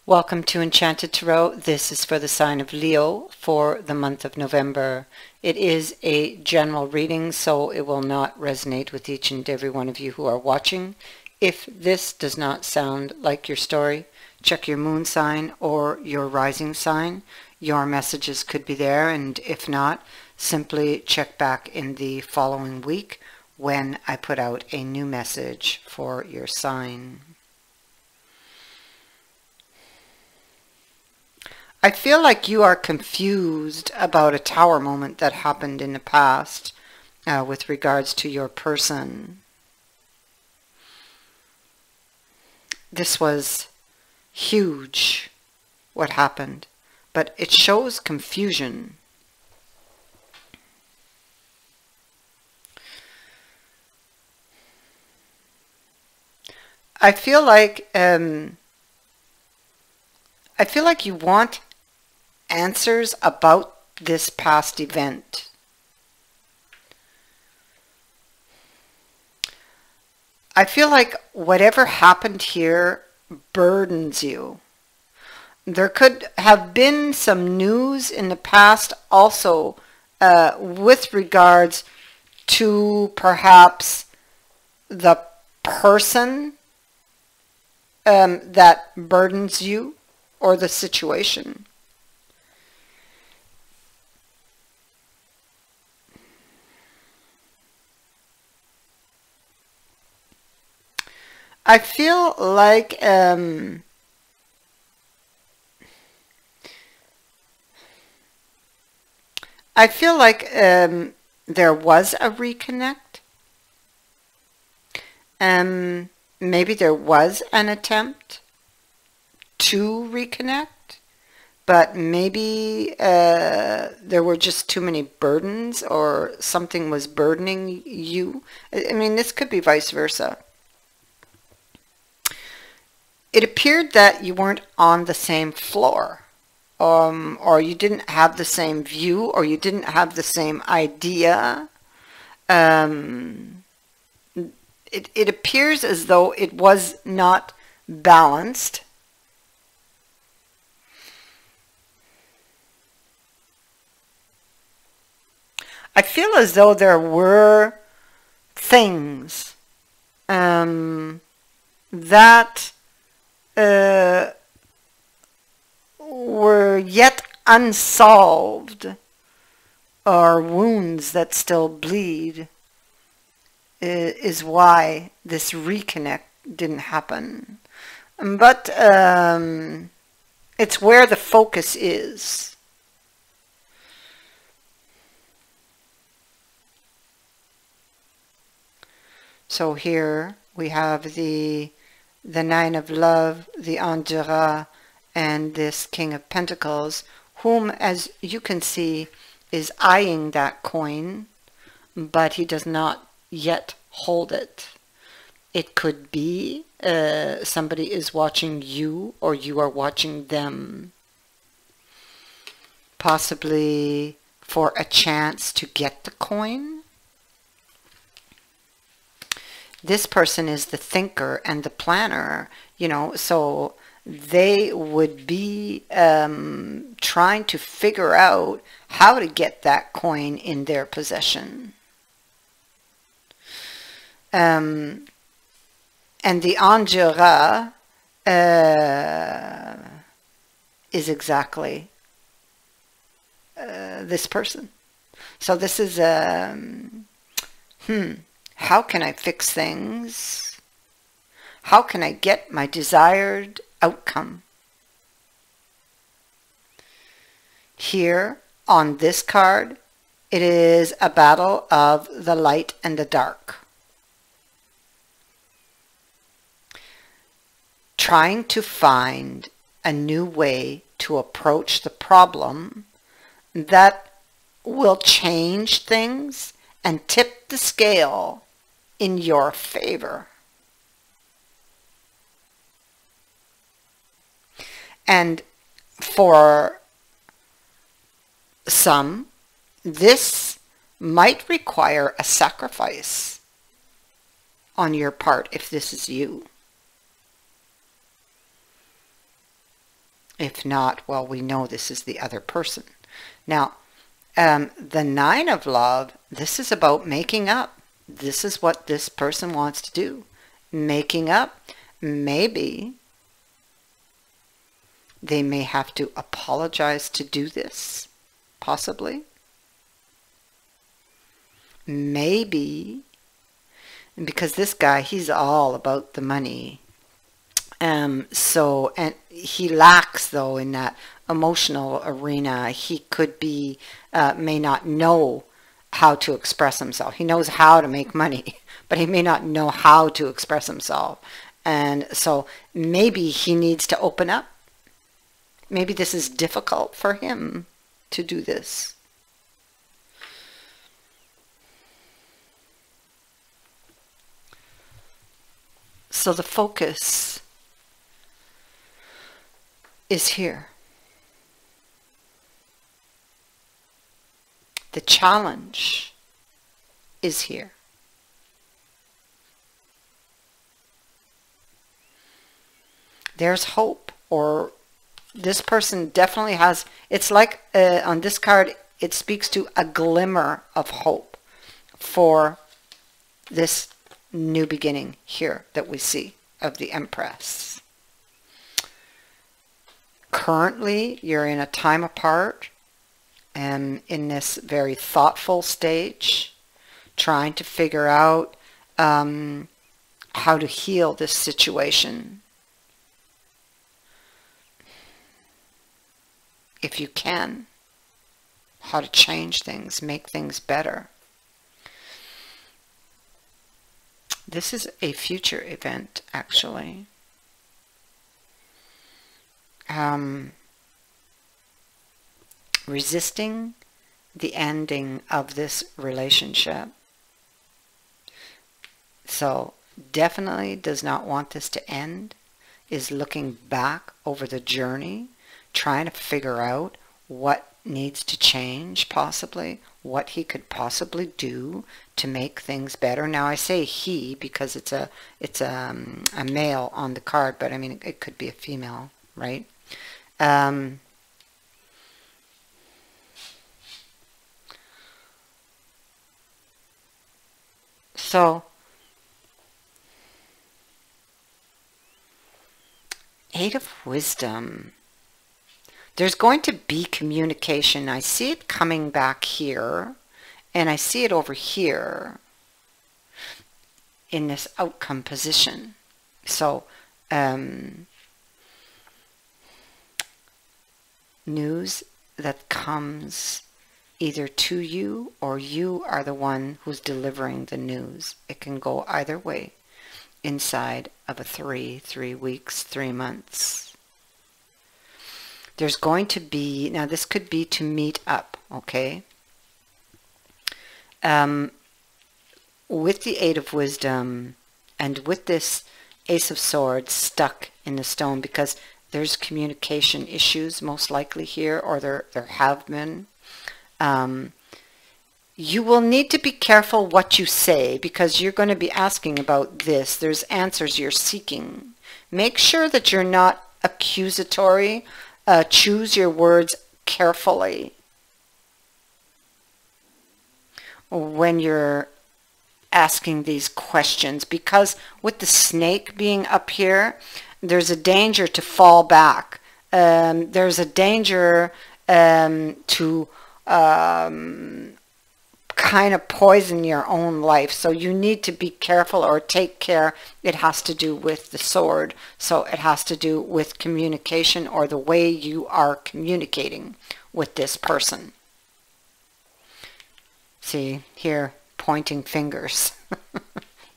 Welcome to Enchanted Tarot. This is for the sign of Leo for the month of November. It is a general reading, so it will not resonate with each and every one of you who are watching. If this does not sound like your story, check your moon sign or your rising sign. Your messages could be there, and if not, simply check back in the following week when I put out a new message for your sign. I feel like you are confused about a tower moment that happened in the past with regards to your person. This was huge, what happened, but it shows confusion. I feel like you want answers about this past event. I feel like whatever happened here burdens you. There could have been some news in the past also with regards to perhaps the person that burdens you or the situation. I feel like there was a reconnect. Maybe there was an attempt to reconnect, but maybe there were just too many burdens, or something was burdening you. I mean, this could be vice versa. It appeared that you weren't on the same floor, or you didn't have the same view, or you didn't have the same idea. It appears as though it was not balanced. I feel as though there were things that were yet unsolved, or wounds that still bleed, is why this reconnect didn't happen. But it's where the focus is. So here we have the Nine of Love, the Enchantedtarotjw, and this King of Pentacles, whom, as you can see, is eyeing that coin, but he does not yet hold it. It could be somebody is watching you, or you are watching them, possibly for a chance to get the coin. This person is the thinker and the planner, you know, so they would be trying to figure out how to get that coin in their possession. And the Enchantedtarotjw is exactly this person. So this is how can I fix things? How can I get my desired outcome? Here on this card, it is a battle of the light and the dark. Trying to find a new way to approach the problem that will change things and tip the scale in your favor. And for some, this might require a sacrifice on your part if this is you. If not, well, we know this is the other person. Now, the Nine of Love, this is about making up. This is what this person wants to do. Making up. Maybe they may have to apologize to do this. Possibly. Maybe. Because this guy, he's all about the money. And he lacks, though, in that emotional arena. He could be, may not know how to express himself. He knows how to make money, but he may not know how to express himself. And so maybe he needs to open up. Maybe this is difficult for him to do this. So the focus is here. The challenge is here. There's hope, or this person definitely has, it's like on this card, it speaks to a glimmer of hope for this new beginning here that we see of the Empress. Currently, you're in a time apart and in this very thoughtful stage, trying to figure out how to heal this situation. If you can, how to change things, make things better. This is a future event, actually. Resisting the ending of this relationship. So definitely does not want this to end, is looking back over the journey, trying to figure out what needs to change, possibly, what he could possibly do to make things better. Now I say he because it's a male on the card, but I mean it could be a female, right? So Eight of Wisdom. There's going to be communication. I see it coming back here, and I see it over here in this outcome position. So, news that comes either to you or you are the one who's delivering the news. It can go either way inside of a 3 weeks, 3 months. There's going to be, now this could be to meet up, okay? With the Eight of Wisdom and with this Ace of Swords stuck in the stone, because there's communication issues most likely here, or there have been. You will need to be careful what you say, because you're going to be asking about this. There's answers you're seeking. Make sure that you're not accusatory. Choose your words carefully when you're asking these questions, because with the snake being up here, there's a danger to fall back. There's a danger to kind of poison your own life. So you need to be careful or take care. It has to do with the sword. So it has to do with communication or the way you are communicating with this person. See, here, pointing fingers.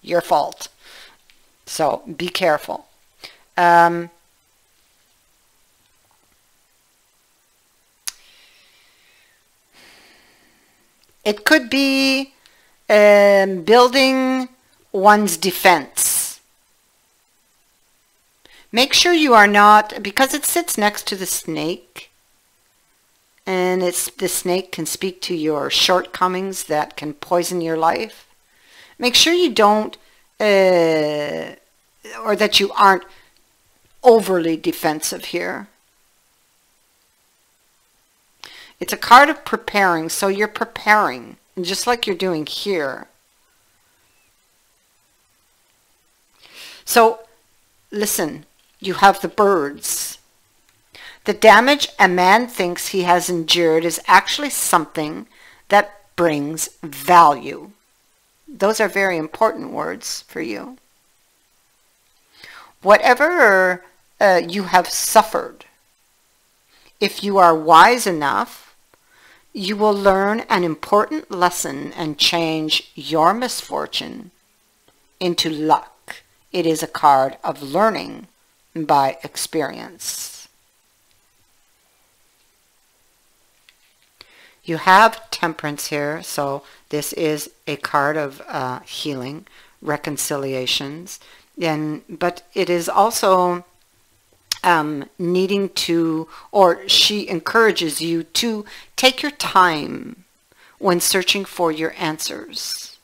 Your fault. So be careful. It could be building one's defense. Make sure you are not, because it sits next to the snake, and the snake can speak to your shortcomings that can poison your life. Make sure you don't, or that you aren't overly defensive here. It's a card of preparing, so you're preparing, just like you're doing here. So, listen, you have the birds. The damage a man thinks he has endured is actually something that brings value. Those are very important words for you. Whatever you have suffered, if you are wise enough, you will learn an important lesson and change your misfortune into luck. It is a card of learning by experience. You have Temperance here, so this is a card of healing, reconciliations, but it is also needing to, or she encourages you to take your time when searching for your answers.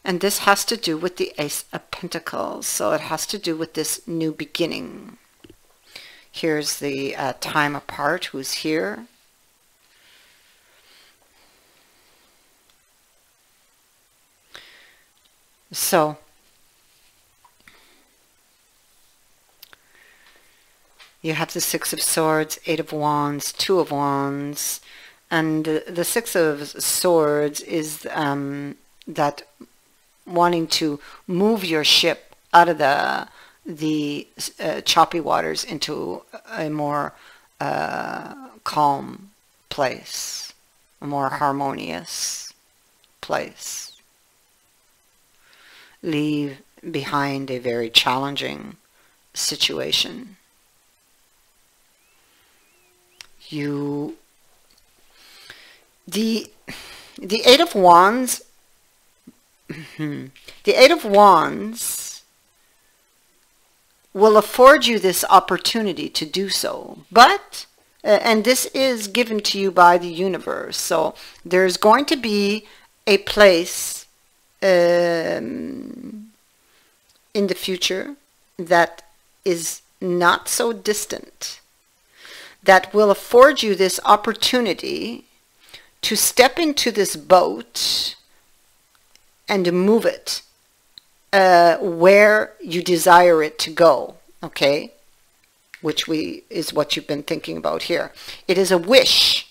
And this has to do with the Ace of Pentacles, so it has to do with this new beginning. Here's the time apart, who's here. So, you have the Six of Swords, Eight of Wands, Two of Wands, and the Six of Swords is that wanting to move your ship out of the choppy waters into a more calm place, a more harmonious place. Leave behind a very challenging situation. The Eight of Wands, the Eight of Wands will afford you this opportunity to do so, but and this is given to you by the universe, so there's going to be a place in the future that is not so distant that will afford you this opportunity to step into this boat and move it where you desire it to go, okay? Which is what you've been thinking about here. It is a wish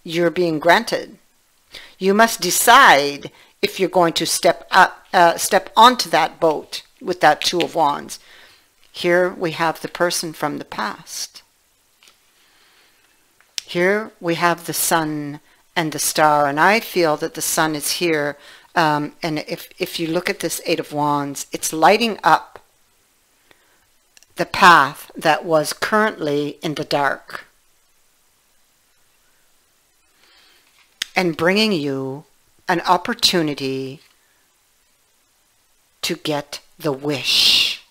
you're being granted. You must decide if you're going to step onto that boat with that Two of Wands. Here we have the person from the past. Here we have the sun and the star, and I feel that the sun is here, and if you look at this Eight of Wands, it's lighting up the path that was currently in the dark and bringing you an opportunity to get the wish.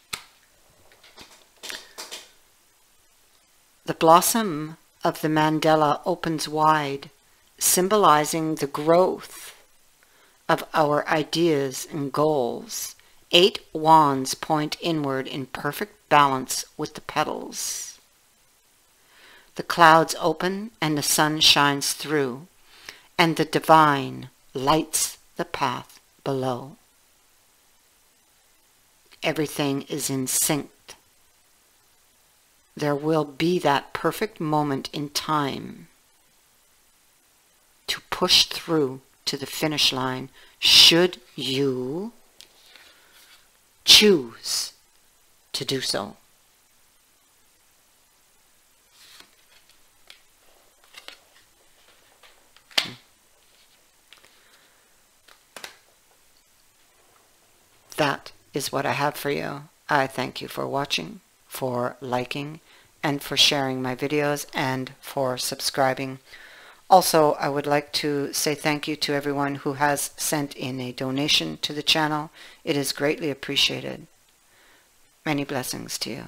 The blossom of the mandala opens wide, symbolizing the growth of our ideas and goals. 8 wands point inward in perfect balance with the petals. The clouds open and the sun shines through, and the divine lights the path below. Everything is in sync. There will be that perfect moment in time to push through to the finish line, should you choose to do so. That is what I have for you. I thank you for watching, for liking, and for sharing my videos, and for subscribing. Also, I would like to say thank you to everyone who has sent in a donation to the channel. It is greatly appreciated. Many blessings to you.